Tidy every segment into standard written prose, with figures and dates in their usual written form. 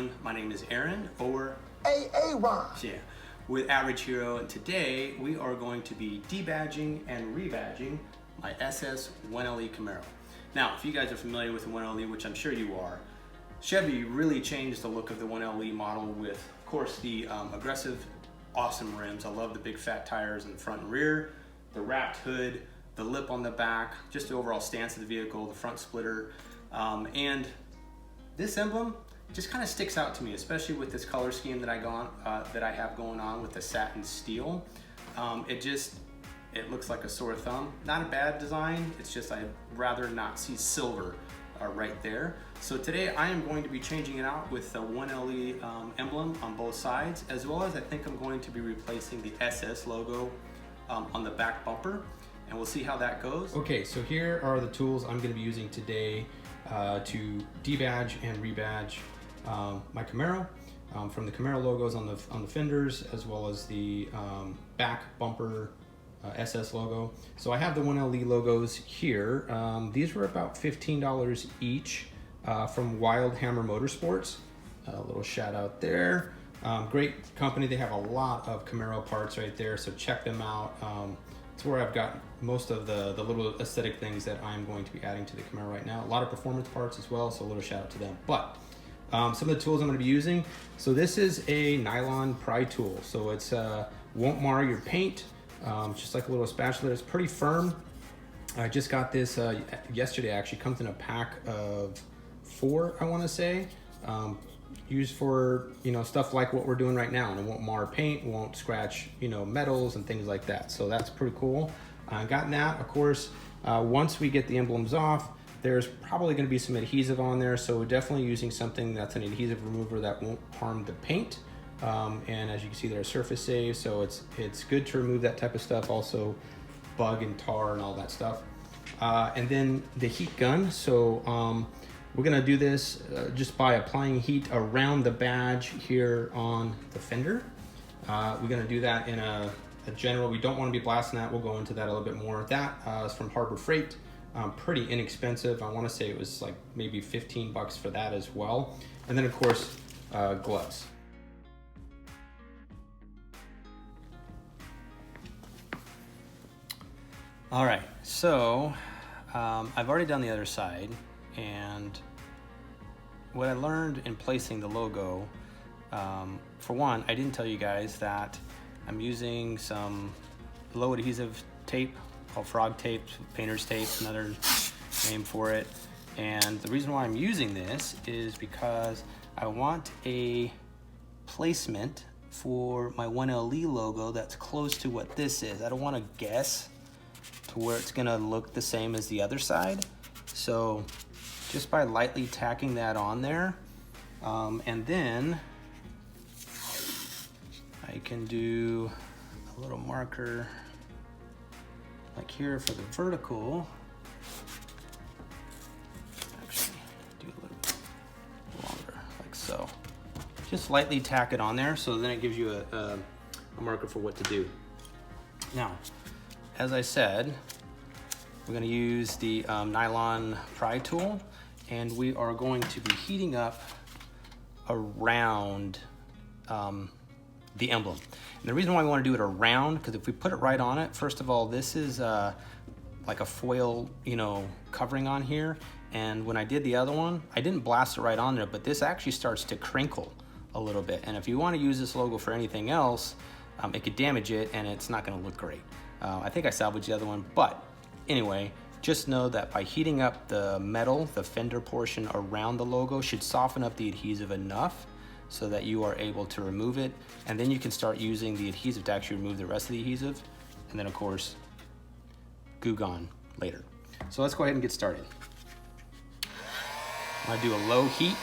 everyone, my name is Aaron, or AyAy. Yeah, with Average Hero, and today we are going to be debadging and rebadging my SS 1LE Camaro. Now, if you guys are familiar with the 1LE, which I'm sure you are, Chevy really changed the look of the 1LE model with, of course, the aggressive, awesome rims. I love the big fat tires in the front and rear, the wrapped hood, the lip on the back, just the overall stance of the vehicle, the front splitter, and this emblem just kind of sticks out to me, especially with this color scheme that I have going on with the satin steel. It looks like a sore thumb. Not a bad design, it's just I'd rather not see silver right there. So today I am going to be changing it out with the 1LE emblem on both sides, as well as I think I'm going to be replacing the SS logo on the back bumper, and we'll see how that goes. Okay, so here are the tools I'm going to be using today to debadge and rebadge my Camaro, from the Camaro logos on the fenders, as well as the back bumper SS logo. So I have the 1LE logos here. These were about $15 each from Wild Hammer Motorsports. A little shout out there. Great company. They have a lot of Camaro parts right there, so check them out. It's where I've got most of the little aesthetic things that I'm going to be adding to the Camaro right now. A lot of performance parts as well, so a little shout out to them. But some of the tools I'm going to be using. So this is a nylon pry tool, so it's won't mar your paint. Just like a little spatula. It's pretty firm. I just got this yesterday. Actually, comes in a pack of 4, I want to say. Used for stuff like what we're doing right now, and it won't mar paint, won't scratch metals and things like that. So that's pretty cool. Gotten that. Of course, once we get the emblems off, there's probably going to be some adhesive on there. So we're definitely using something that's an adhesive remover that won't harm the paint. And as you can see, there's surface save, so it's good to remove that type of stuff. Also, bug and tar and all that stuff. And then the heat gun. So we're gonna do this just by applying heat around the badge here on the fender. We're gonna do that in a general. We don't want to be blasting that. We'll go into that a little bit more. That is from Harbor Freight. Pretty inexpensive. I want to say it was like maybe 15 bucks for that as well. And then of course gloves. All right, so I've already done the other side, and what I learned in placing the logo, for one, I didn't tell you guys that I'm using some low adhesive tape called frog tape, painter's tape, another name for it. And the reason why I'm using this is because I want a placement for my 1LE logo that's close to what this is. I don't want to guess to where it's gonna look the same as the other side. So just by lightly tacking that on there, and then I can do a little marker like here for the vertical. Actually, do a little bit longer, like so. Just lightly tack it on there, so then it gives you a marker for what to do. Now, as I said, we're going to use the nylon pry tool, and we are going to be heating up around the emblem. And the reason why we want to do it around, because if we put it right on it, first of all, this is like a foil, covering on here. And when I did the other one, I didn't blast it right on there, but this actually starts to crinkle a little bit. And if you want to use this logo for anything else, it could damage it, and it's not going to look great. I think I salvaged the other one, but anyway, just know that by heating up the metal, the fender portion around the logo should soften up the adhesive enough so that you are able to remove it, and then you can start using the adhesive to actually remove the rest of the adhesive, and then of course, Goo Gone later. So let's go ahead and get started. I'm gonna do a low heat.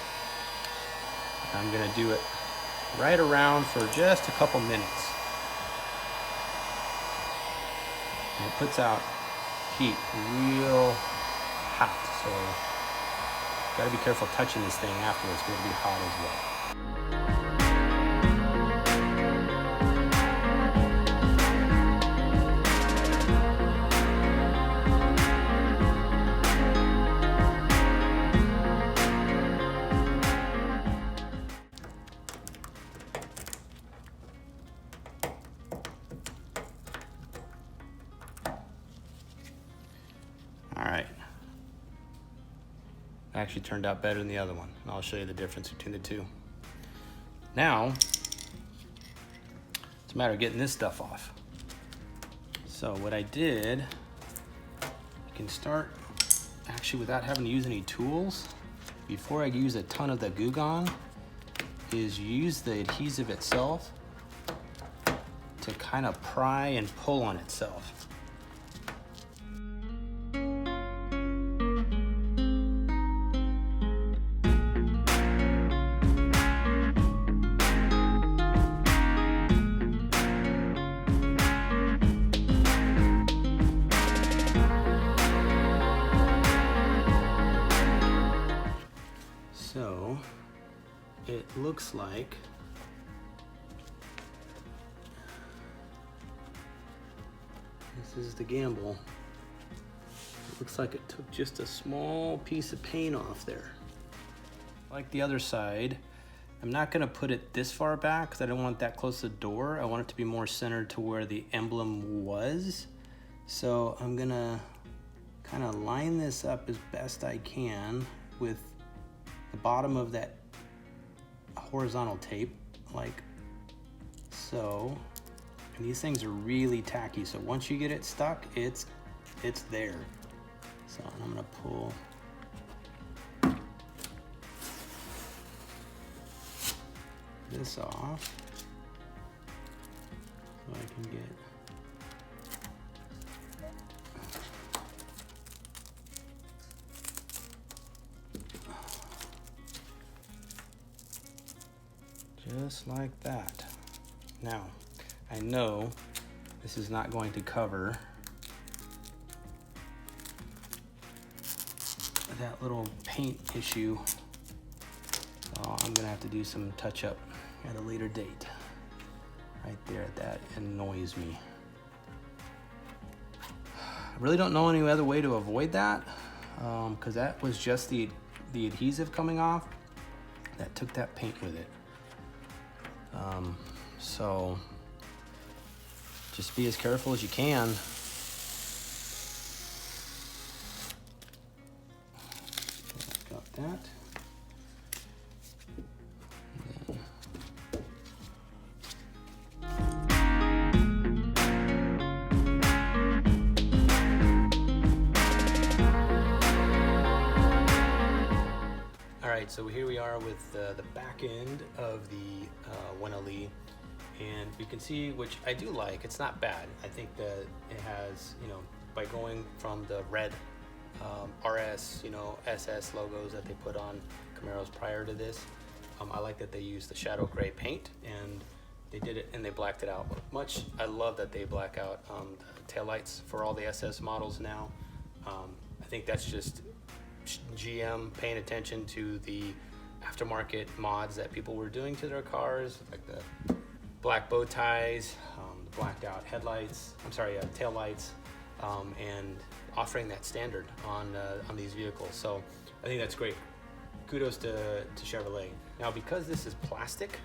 I'm gonna do it right around for just a couple minutes. And it puts out heat real hot, so gotta be careful touching this thing afterwards because it'll be hot as well. actually turned out better than the other one, and I'll show you the difference between the two. Now, it's a matter of getting this stuff off. So what I did, you can start actually without having to use any tools. Before I use a ton of the Goo Gone, is use the adhesive itself to kind of pry and pull on itself. So it looks like this is the gamble. It looks like it took just a small piece of paint off there. Like the other side, I'm not gonna put it this far back because I don't want that close to the door. I want it to be more centered to where the emblem was. So I'm gonna kind of line this up as best I can with the bottom of that horizontal tape, like so. And these things are really tacky, so once you get it stuck, it's there. So I'm gonna pull this off so I can get just like that. Now, I know this is not going to cover that little paint issue, so I'm gonna have to do some touch up at a later date. Right there, that annoys me. I really don't know any other way to avoid that, because that was just the adhesive coming off that took that paint with it. So just be as careful as you can. Got that. All right, so here we are with the back end of the 1LE, and you can see, which I do like, it's not bad. I think that it has, you know, by going from the red RS, you know, SS logos that they put on Camaros prior to this, I like that they used the shadow gray paint, and they did it and they blacked it out. I love that they black out the taillights for all the SS models now. I think that's just GM paying attention to the aftermarket mods that people were doing to their cars, like the black bow ties, the blacked out headlights, tail lights, and offering that standard on these vehicles. So I think that's great. Kudos to Chevrolet. Now, because this is plastic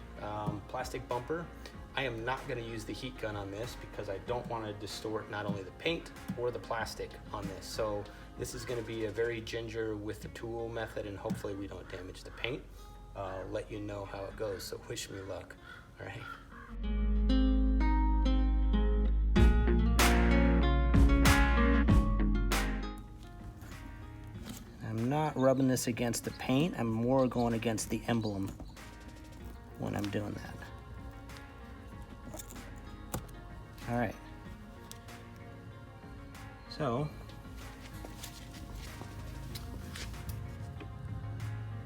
bumper, I am not going to use the heat gun on this because I don't want to distort not only the paint or the plastic on this. So this is going to be a very ginger with the tool method, and hopefully we don't damage the paint. I'll let you know how it goes, so wish me luck. All right. I'm not rubbing this against the paint. I'm more going against the emblem when I'm doing that. All right. So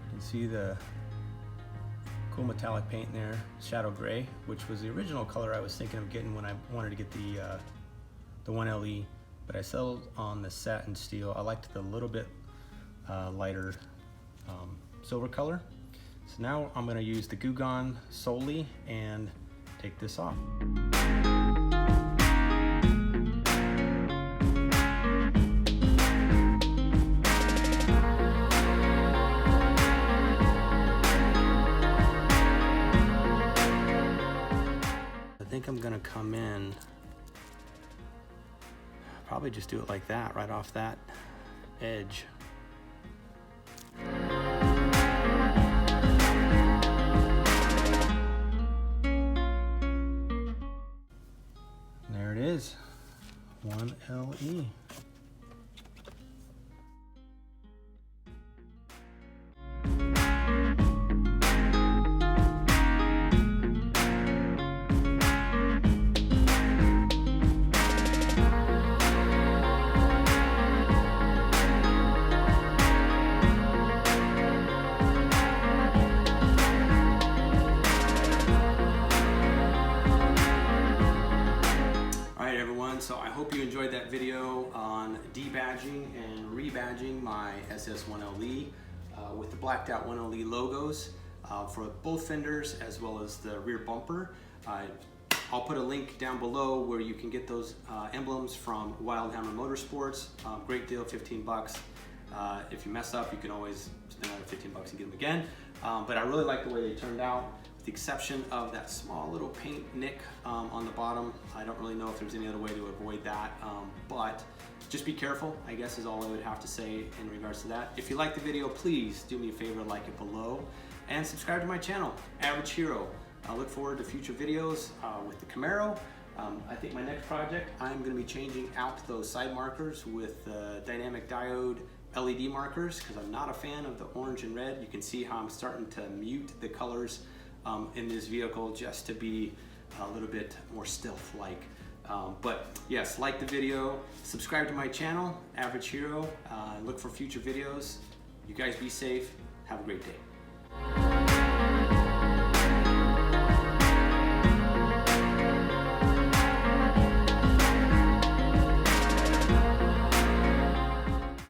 you can see the cool metallic paint in there, shadow gray, which was the original color I was thinking of getting when I wanted to get the 1LE, but I settled on the satin steel. I liked the little bit lighter silver color. So now I'm going to use the Goo Gone solely and take this off. I think I'm gonna come in, probably just do it like that, right off that edge. 1LE. So I hope you enjoyed that video on debadging and rebadging my SS1LE with the blacked out 1LE logos for both fenders as well as the rear bumper. I'll put a link down below where you can get those emblems from Wild Hammer Motorsports. Great deal, 15 bucks. If you mess up, you can always spend another 15 bucks and get them again. But I really like the way they turned out. The exception of that small little paint nick on the bottom. I don't really know if there's any other way to avoid that, but just be careful, I guess, is all I would have to say in regards to that. If you like the video, please do me a favor, like it below, and subscribe to my channel, Average Hero. I look forward to future videos with the Camaro. I think my next project, I'm going to be changing out those side markers with dynamic diode LED markers, because I'm not a fan of the orange and red. You can see how I'm starting to mute the colors in this vehicle just to be a little bit more stealth-like. But yes, like the video, subscribe to my channel, Average Hero, look for future videos. You guys be safe, have a great day.